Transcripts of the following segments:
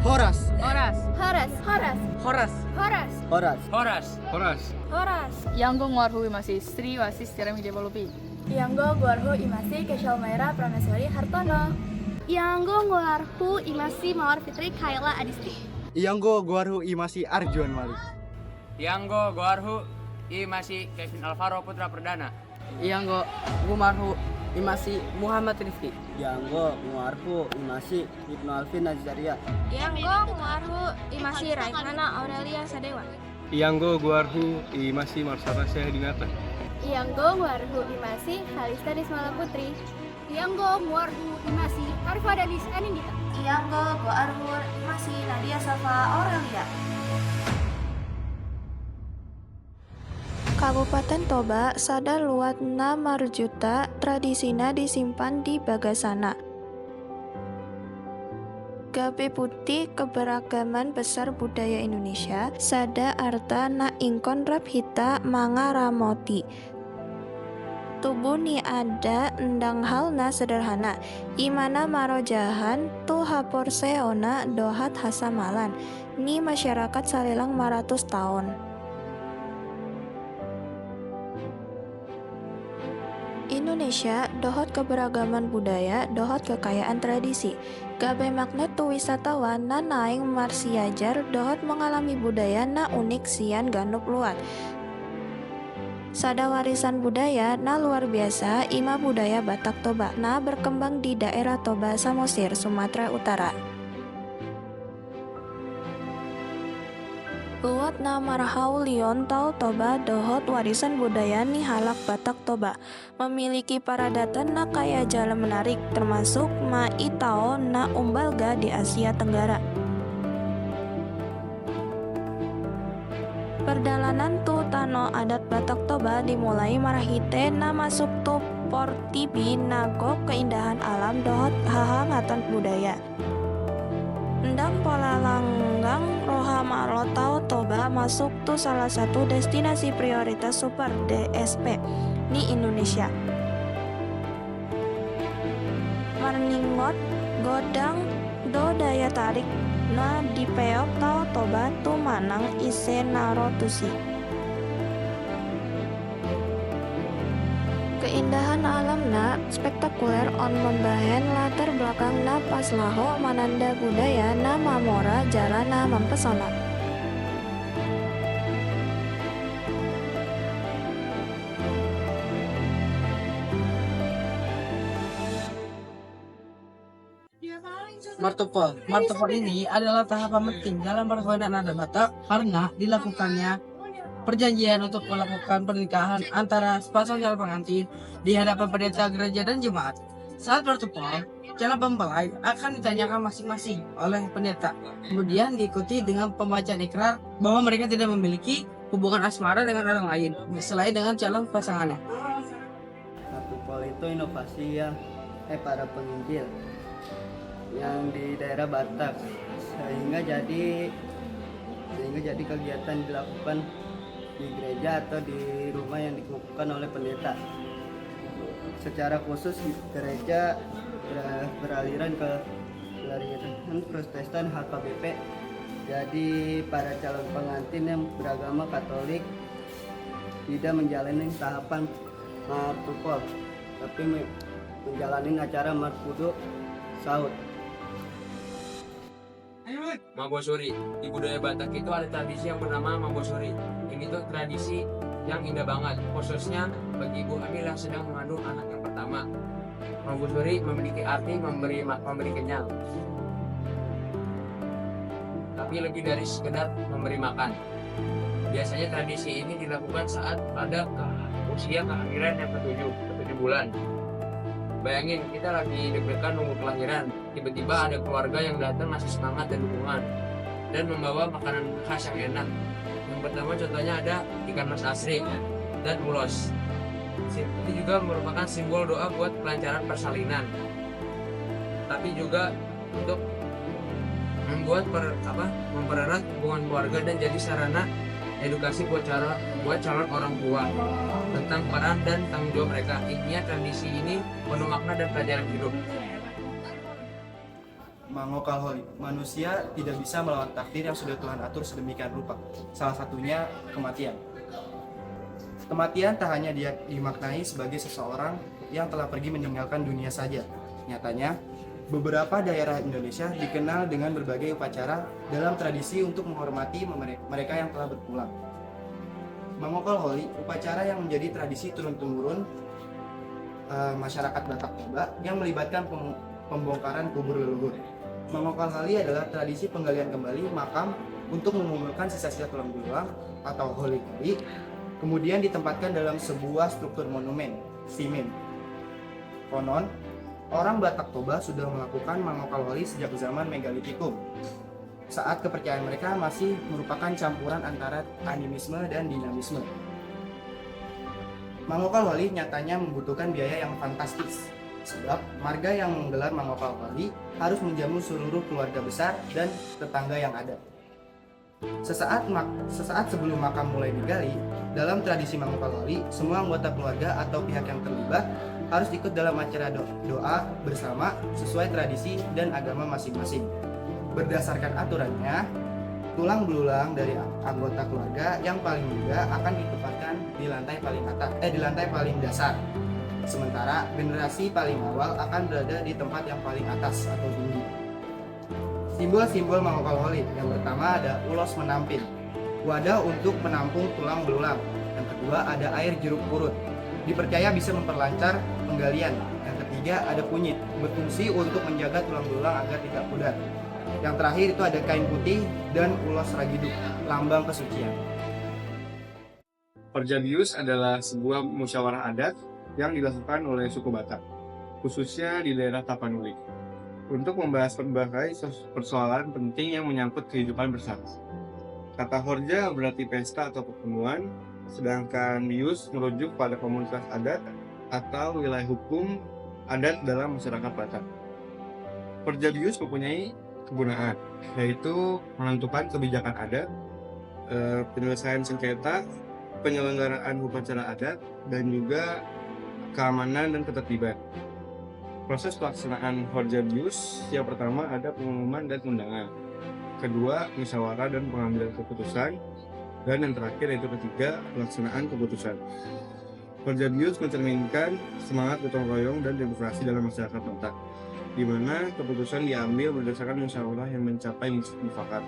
Horas. Horas. Horas. Horas. Horas. Horas. Horas. Horas. Horas. Horas. Yango nguarhu imasi Sri Wasis Tirami Developi. Yanggo Guarhu Imasi Keshalmaira Prameswari Hartono. Yanggo Nguarhu Imasi Mawar Fitri Kayla Adisti. Iyanggo Guarhu Imasi Arjuan Malik. Yanggo Goarhu Imasi Kevin Alvaro Putra Perdana. Yango Gumarhu imasi Muhammad Rifki. Iyanggo Guarhu Imasi Ibnu Alvin Nazaria. Yanggo Nguarhu Imasi Raiknana Aurelia Sadewa. Iyanggo Guarhu Imasi Marsara Syahidinata. Yanggo Nguarhu Imasi Kalista Dismala Putri. Yanggo Guarhu Imasi Arfa Danis Anindita. Yanggo Nguarhu Imasi Nadia Safa Aurelia. Kabupaten Toba sada luat na marjuta tradisina disimpan di Bagasana. Gabe putih keberagaman besar budaya Indonesia sada arta na ingkon rabhita manga ramoti. Tubuh ni ada endang halna sederhana, imana marojahan tu haporseona dohat hasamalan, ni masyarakat salilang 100 tahun. Indonesia dohot keberagaman budaya, dohot kekayaan tradisi. Gabe magnet tu wisatawan na naing marsiajar dohot mengalami budaya na unik sian ganup luat. Sada warisan budaya na luar biasa ima budaya Batak Toba na berkembang di daerah Toba Samosir, Sumatera Utara. Luat na marhau lion tau Toba dohot warisan budaya ni halak Batak Toba memiliki paradatan na kaya jalan menarik termasuk ma itao na umbalga di Asia Tenggara. Perjalanan tu tano adat Batak Toba dimulai marahite na masuk tu Portibi nago keindahan alam dohot hahangatan budaya. Endang pola langgang rohama lotau Toba masuk tuh salah satu destinasi prioritas super DSP di Indonesia. Marningot godang do daya tarik na di peok tau Toba tu manang ise narotusi. Keindahan alamna spektakuler on membahen latar belakang na paslaho mananda budaya na mamora jalana mempesona. Martopol ini adalah tahapan penting dalam perkawinan adat Batak karena dilakukannya perjanjian untuk melakukan pernikahan antara sepasang calon pengantin di hadapan pendeta gereja dan jemaat. Saat bertepol, calon mempelai akan ditanyakan masing-masing oleh pendeta, kemudian diikuti dengan pembacaan ikrar bahwa mereka tidak memiliki hubungan asmara dengan orang lain selain dengan calon pasangannya. Martopol itu inovasi para penginjil yang di daerah Batak sehingga jadi kegiatan dilakukan di gereja atau di rumah yang dikemukakan oleh pendeta. Secara khusus gereja beraliran Protestan HKBP. Jadi para calon pengantin yang beragama Katolik tidak menjalani tahapan martupol, tapi menjalani acara marpudo saud. Mabosuri. Di budaya Batak itu ada tradisi yang bernama Mabosuri. Ini tuh tradisi yang indah banget, khususnya bagi ibu hamil yang sedang mengandung anak yang pertama. Mabosuri memiliki arti memberi kenyang, tapi lebih dari sekedar memberi makan. Biasanya tradisi ini dilakukan saat ada usia kehamilan yang ke-7 bulan. Bayangin, kita lagi deg-degan nunggu kelahiran, tiba-tiba ada keluarga yang datang ngasih semangat dan dukungan dan membawa makanan khas yang enak. Yang pertama contohnya ada ikan mas asri dan ulos. Ini juga merupakan simbol doa buat kelancaran persalinan, tapi juga untuk mempererat hubungan keluarga dan jadi sarana edukasi buat calon orang tua tentang peran dan tanggung jawab mereka. Intinya tradisi ini penuh makna dan pelajaran hidup. Mangokalholi. Manusia tidak bisa melawan takdir yang sudah Tuhan atur sedemikian rupa. Salah satunya kematian. Kematian tak hanya dimaknai sebagai seseorang yang telah pergi meninggalkan dunia saja. Nyatanya, beberapa daerah Indonesia dikenal dengan berbagai upacara dalam tradisi untuk menghormati mereka yang telah berpulang. Mangokalholi, upacara yang menjadi tradisi turun-temurun masyarakat Batak Toba yang melibatkan pembongkaran kubur leluhur. Mangokalholi adalah tradisi penggalian kembali makam untuk mengumpulkan sisa-sisa tulang belulang atau holi-holi, kemudian ditempatkan dalam sebuah struktur monumen, simin. Konon, orang Batak Toba sudah melakukan Mangokalholi sejak zaman Megalitikum, saat kepercayaan mereka masih merupakan campuran antara animisme dan dinamisme. Mangokalholi nyatanya membutuhkan biaya yang fantastis, sebab marga yang menggelar Mangokalholi harus menjamu seluruh keluarga besar dan tetangga yang ada. Sesaat sebelum makam mulai digali, dalam tradisi Mangokalholi, semua anggota keluarga atau pihak yang terlibat harus ikut dalam acara doa bersama sesuai tradisi dan agama masing-masing. Berdasarkan aturannya, tulang belulang dari anggota keluarga yang paling muda akan ditempatkan di lantai paling dasar. Sementara generasi paling awal akan berada di tempat yang paling atas atau tinggi. Simbol-simbol Mangokalholi. Yang pertama ada ulos menampil, wadah untuk menampung tulang belulang. Yang kedua ada air jeruk purut, dipercaya bisa memperlancar penggalian. Yang ketiga ada kunyit, berfungsi untuk menjaga tulang belulang agar tidak pudar. Yang terakhir itu ada kain putih dan ulos ragiduk, lambang kesucian. Porjabius adalah sebuah musyawarah adat yang dilakukan oleh suku Batak, khususnya di daerah Tapanuli, untuk membahas berbagai persoalan penting yang menyangkut kehidupan bersama. Kata Horja berarti pesta atau pertemuan, sedangkan bius merujuk pada komunitas adat atau wilayah hukum adat dalam masyarakat Batak. Porjabius mempunyai kegunaan, yaitu menentukan kebijakan adat, penyelesaian sengketa, penyelenggaraan upacara adat, dan juga keamanan dan ketertiban. Proses pelaksanaan Horjabius yang pertama ada pengumuman dan undangan, kedua musyawarah dan pengambilan keputusan, dan yang terakhir yaitu ketiga pelaksanaan keputusan. Horjabius mencerminkan semangat gotong royong dan demokrasi dalam masyarakat Batak, di mana keputusan diambil berdasarkan musyawarah yang mencapai mufakat.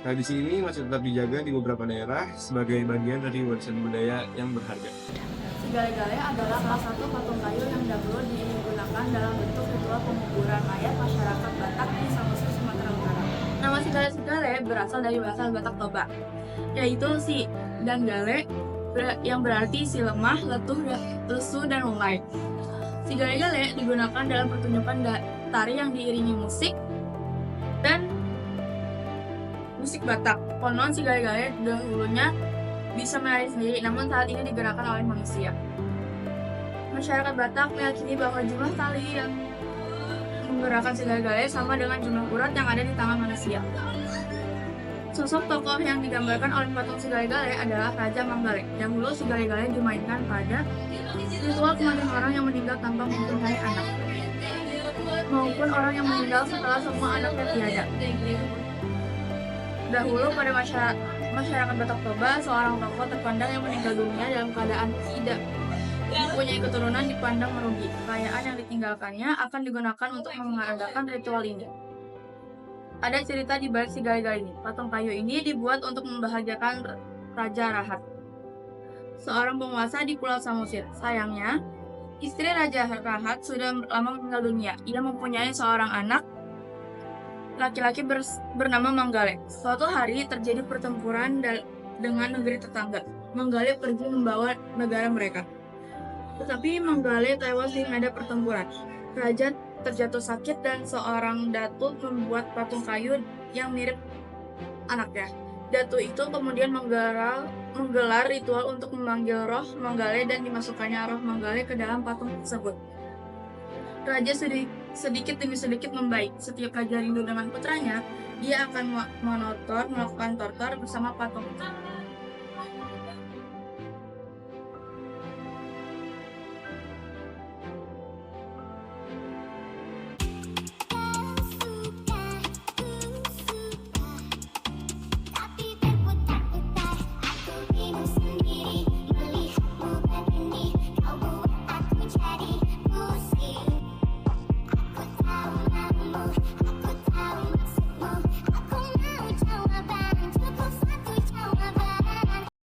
Tradisi ini masih tetap dijaga di beberapa daerah sebagai bagian dari warisan budaya yang berharga. Sigale-gale adalah salah satu patung kayu yang dahulu digunakan dalam bentuk ritual penguburan mayat masyarakat Batak di Samosir, Sumatera Utara. Nama sigale-sigale berasal dari bahasa Batak Toba, yaitu si dan gale yang berarti si lemah, letuh, lesu, dan mulai. Sigale-gale digunakan dalam pertunjukan tari yang diiringi musik dan musik Batak. Konon sigale-gale dahulunya bisa menari sendiri, namun saat ini digerakkan oleh manusia. Masyarakat Batak meyakini bahwa jumlah tali yang menggerakkan sigale-gale sama dengan jumlah urat yang ada di tangan manusia. Sosok tokoh yang digambarkan oleh patung sigale-gale adalah Raja Manggale. Dahulu sigale-gale dimainkan pada ritual kematian orang yang meninggal tanpa mempunyai anak, maupun orang yang meninggal setelah semua anaknya tiada. Dahulu pada masyarakat Batak Toba, seorang tokoh terpandang yang meninggal dunia dalam keadaan tidak mempunyai keturunan dipandang merugi. Kekayaan yang ditinggalkannya akan digunakan untuk mengadakan ritual ini. Ada cerita di balik sigale-gale ini. Patung kayu ini dibuat untuk membahagiakan Raja Rahat, seorang penguasa di Pulau Samosir. Sayangnya, istri Raja Rahat sudah lama meninggal dunia. Ia mempunyai seorang anak laki-laki bernama Manggale. Suatu hari terjadi pertempuran dengan negeri tetangga. Manggale pergi membawa negara mereka, tetapi Manggale tewas di medan pertempuran. Raja terjatuh sakit dan seorang datu membuat patung kayu yang mirip anaknya. Datu itu kemudian menggelar ritual untuk memanggil roh Manggale dan dimasukkannya roh Manggale ke dalam patung tersebut. Raja sedikit demi sedikit membaik. Setiap raja rindu dengan putranya, dia akan melakukan tortor bersama patung.